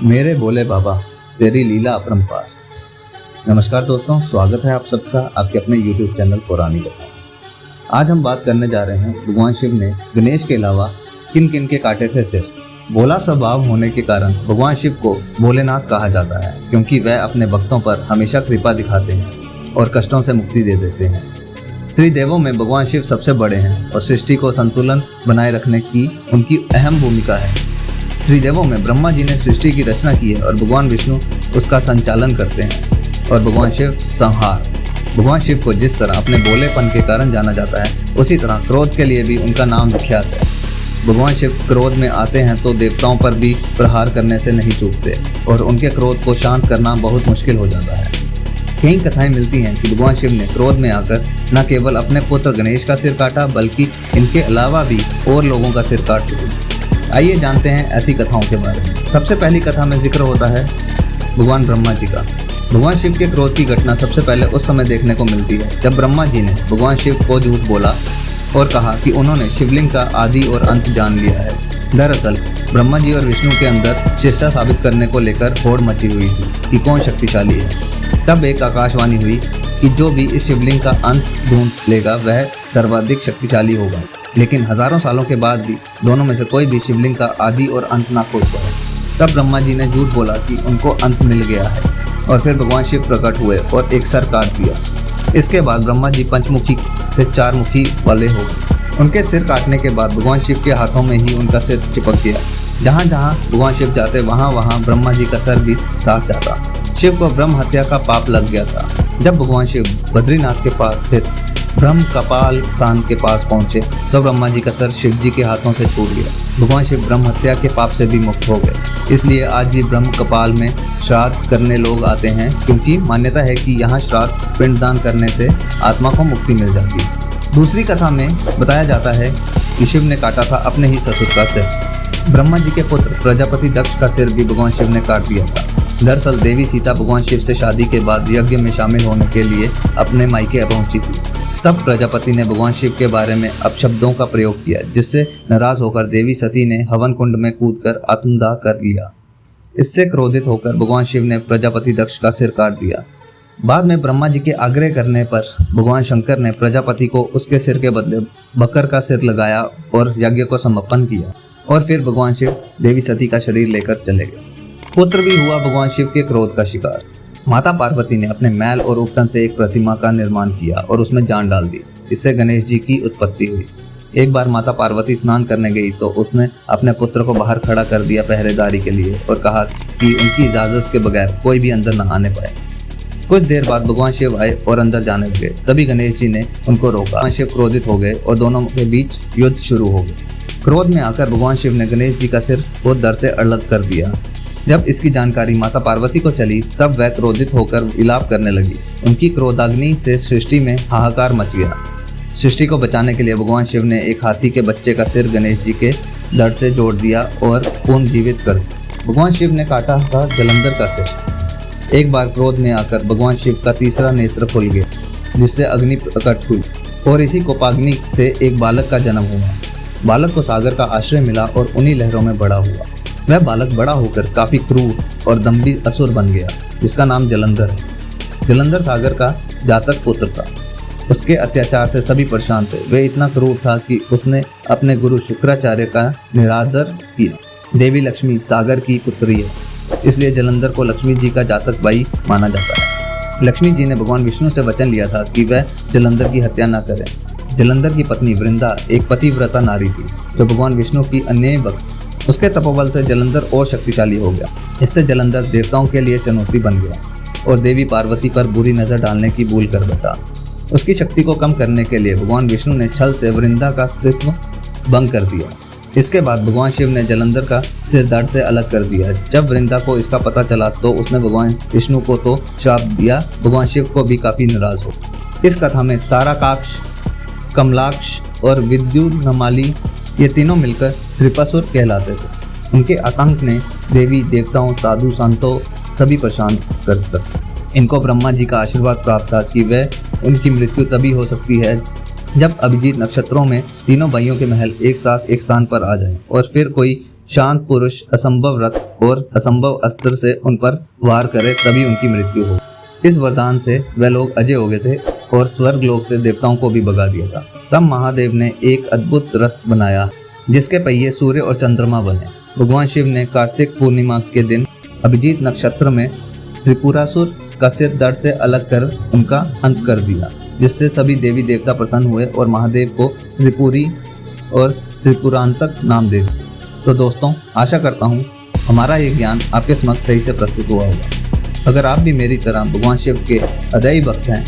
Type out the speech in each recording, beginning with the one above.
मेरे भोले बाबा, तेरी लीला अपरंपार। नमस्कार दोस्तों, स्वागत है आप सबका आपके अपने YouTube चैनल पुरानी कथा। आज हम बात करने जा रहे हैं भगवान शिव ने गणेश के अलावा किन किन के काटे थे सिर। भोला स्वभाव होने के कारण भगवान शिव को भोलेनाथ कहा जाता है, क्योंकि वह अपने भक्तों पर हमेशा कृपा दिखाते हैं और कष्टों से मुक्ति दे देते हैं। त्रिदेवों में भगवान शिव सबसे बड़े हैं और सृष्टि को संतुलन बनाए रखने की उनकी अहम भूमिका है। त्रिदेवों में ब्रह्मा जी ने सृष्टि की रचना की है और भगवान विष्णु उसका संचालन करते हैं और भगवान शिव संहार। भगवान शिव को जिस तरह अपने भोलेपन के कारण जाना जाता है, उसी तरह क्रोध के लिए भी उनका नाम विख्यात है। भगवान शिव क्रोध में आते हैं तो देवताओं पर भी प्रहार करने से नहीं चूकते और उनके क्रोध को शांत करना बहुत मुश्किल हो जाता है। कई कथाएं मिलती हैं कि भगवान शिव ने क्रोध में आकर न केवल अपने पुत्र गणेश का सिर काटा, बल्कि इनके अलावा भी और लोगों का सिर काट चुके। आइए जानते हैं ऐसी कथाओं के बारे में। सबसे पहली कथा में जिक्र होता है भगवान ब्रह्मा जी का। भगवान शिव के क्रोध की घटना सबसे पहले उस समय देखने को मिलती है जब ब्रह्मा जी ने भगवान शिव को झूठ बोला और कहा कि उन्होंने शिवलिंग का आदि और अंत जान लिया है। दरअसल ब्रह्मा जी और विष्णु के अंदर चेष्टा साबित करने को लेकर होड़ मची हुई थी कि कौन शक्तिशाली है। तब एक आकाशवाणी हुई कि जो भी इस शिवलिंग का अंत ढूंढ लेगा वह सर्वाधिक शक्तिशाली होगा। लेकिन हजारों सालों के बाद भी दोनों में से कोई भी शिवलिंग का आदि और अंत ना खोज पाए। तब ब्रह्मा जी ने झूठ बोला कि उनको अंत मिल गया है और फिर भगवान शिव प्रकट हुए और एक सर काट दिया। इसके बाद ब्रह्मा जी पंचमुखी से चारमुखी वाले हो गए। उनके सिर काटने के बाद भगवान शिव के हाथों में ही उनका सिर चिपक गया। जहाँ जहाँ भगवान शिव जाते वहाँ वहाँ ब्रह्मा जी का सर भी साथ जाता। शिव को ब्रह्म हत्या का पाप लग गया था। जब भगवान शिव बद्रीनाथ के पास स्थित ब्रह्म कपाल स्थान के पास पहुंचे तो ब्रह्मा जी का सर शिव जी के हाथों से छूट गया। भगवान शिव ब्रह्म हत्या के पाप से भी मुक्त हो गए। इसलिए आज भी ब्रह्म कपाल में श्राद्ध करने लोग आते हैं, क्योंकि मान्यता है कि यहाँ श्राद्ध पिंडदान करने से आत्मा को मुक्ति मिल जाती है। दूसरी कथा में बताया जाता है कि शिव ने काटा था अपने ही ससुर का सिर। ब्रह्मा जी के पुत्र प्रजापति दक्ष का सिर भी भगवान शिव ने काट दिया था। दरअसल देवी सीता भगवान शिव से शादी के बाद यज्ञ में शामिल होने के लिए अपने मायके पहुंची थी। तब प्रजापति ने भगवान शिव के बारे में अपशब्दों का प्रयोग किया, जिससे नाराज होकर देवी सती ने हवन कुंड में कूदकर आत्मदाह कर लिया। इससे क्रोधित होकर भगवान शिव ने प्रजापति दक्ष का सिर काट दिया। बाद में ब्रह्मा जी के आग्रह करने पर भगवान शंकर ने प्रजापति को उसके सिर के बदले बकर का सिर लगाया और यज्ञ को समापन किया। और फिर भगवान शिव देवी सती का शरीर लेकर चले गए। पुत्र भी हुआ भगवान शिव के क्रोध का शिकार। माता पार्वती ने अपने मैल और उपटन से एक प्रतिमा का निर्माण किया और उसमें जान डाल दी। इससे गणेश जी की उत्पत्ति हुई। एक बार माता पार्वती स्नान करने गई तो उसने अपने पुत्र को बाहर खड़ा कर दिया पहरेदारी के लिए और कहा कि उनकी इजाजत के बगैर कोई भी अंदर न आने पाए। कुछ देर बाद भगवान शिव आए और अंदर जाने लगे। तभी गणेश जी ने उनको रोका। भगवान शिव क्रोधित हो गए और दोनों के बीच युद्ध शुरू हो गया। क्रोध में आकर भगवान शिव ने गणेश जी का सिर बहुत दर से अलग कर दिया। जब इसकी जानकारी माता पार्वती को चली तब वह क्रोधित होकर विलाप करने लगी। उनकी क्रोधाग्नि से सृष्टि में हाहाकार मच गया। सृष्टि को बचाने के लिए भगवान शिव ने एक हाथी के बच्चे का सिर गणेश जी के धड़ से जोड़ दिया और पुनर्जीवित कर दिया। भगवान शिव ने काटा था जलंधर का सिर। एक बार क्रोध में आकर भगवान शिव का तीसरा नेत्र खुल गया, जिससे अग्नि प्रकट हुई और इसी कोपाग्नि से एक बालक का जन्म हुआ। बालक को सागर का आश्रय मिला और उन्हीं लहरों में बड़ा हुआ। वह बालक बड़ा होकर काफी क्रूर और दम्भी असुर बन गया, जिसका नाम जलंधर है। जलंधर सागर का जातक पुत्र था। उसके अत्याचार से सभी परेशान थे। वह इतना क्रूर था कि उसने अपने गुरु शुक्राचार्य का निरादर किया। देवी लक्ष्मी सागर की पुत्री है, इसलिए जलंधर को लक्ष्मी जी का जातक भाई माना जाता है। लक्ष्मी जी ने भगवान विष्णु से वचन लिया था कि वह जलंधर की हत्या न करें। जलंधर की पत्नी वृंदा एक पतिव्रता नारी थी जो भगवान विष्णु की अन्य भक्त। उसके तपोबल से जलंधर और शक्तिशाली हो गया। इससे जलंधर देवताओं के लिए चुनौती बन गया और देवी पार्वती पर बुरी नजर डालने की भूल कर बैठा। उसकी शक्ति को कम करने के लिए भगवान विष्णु ने छल से वृंदा का अस्तित्व भंग कर दिया। इसके बाद भगवान शिव ने जलंधर का सिर धड़ से अलग कर दिया। जब वृंदा को इसका पता चला तो उसने भगवान विष्णु को तो श्राप दिया, भगवान शिव को भी काफी नाराज हो। इस कथा में तारकाक्ष, कमलाक्ष और विद्युन्माली ये तीनों मिलकर त्रिपुरासुर कहलाते थे। उनके आतंक ने देवी देवताओं, साधु संतों सभी परेशान कर दिया। इनको ब्रह्मा जी का आशीर्वाद प्राप्त था कि वह उनकी मृत्यु तभी हो सकती है जब अभिजीत नक्षत्रों में तीनों भाइयों के महल एक साथ एक स्थान पर आ जाएं और फिर कोई शांत पुरुष असंभव रथ और असंभव अस्त्र से उन पर वार करे तभी उनकी मृत्यु हो। इस वरदान से वे लोग अजय हो गए थे और स्वर्ग लोक से देवताओं को भी भगा दिया था। तब महादेव ने एक अद्भुत रथ बनाया जिसके पहिए सूर्य और चंद्रमा बने। भगवान शिव ने कार्तिक पूर्णिमा के दिन अभिजीत नक्षत्र में त्रिपुरासुर का सिर धड़ से अलग कर उनका अंत कर दिया, जिससे सभी देवी देवता प्रसन्न हुए और महादेव को त्रिपुरी और त्रिपुरांतक नाम दे दिया। तो दोस्तों, आशा करता हूँ हमारा ये ज्ञान आपके समक्ष सही से प्रस्तुत हुआ होगा। अगर आप भी मेरी तरह भगवान शिव के अदायी भक्त हैं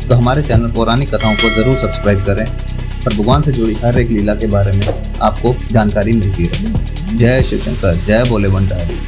तो हमारे चैनल पौराणिक कथाओं को ज़रूर सब्सक्राइब करें और भगवान से जुड़ी हर एक लीला के बारे में आपको जानकारी मिलती रहे। जय शिव शंकर, जय भोले भंडारी।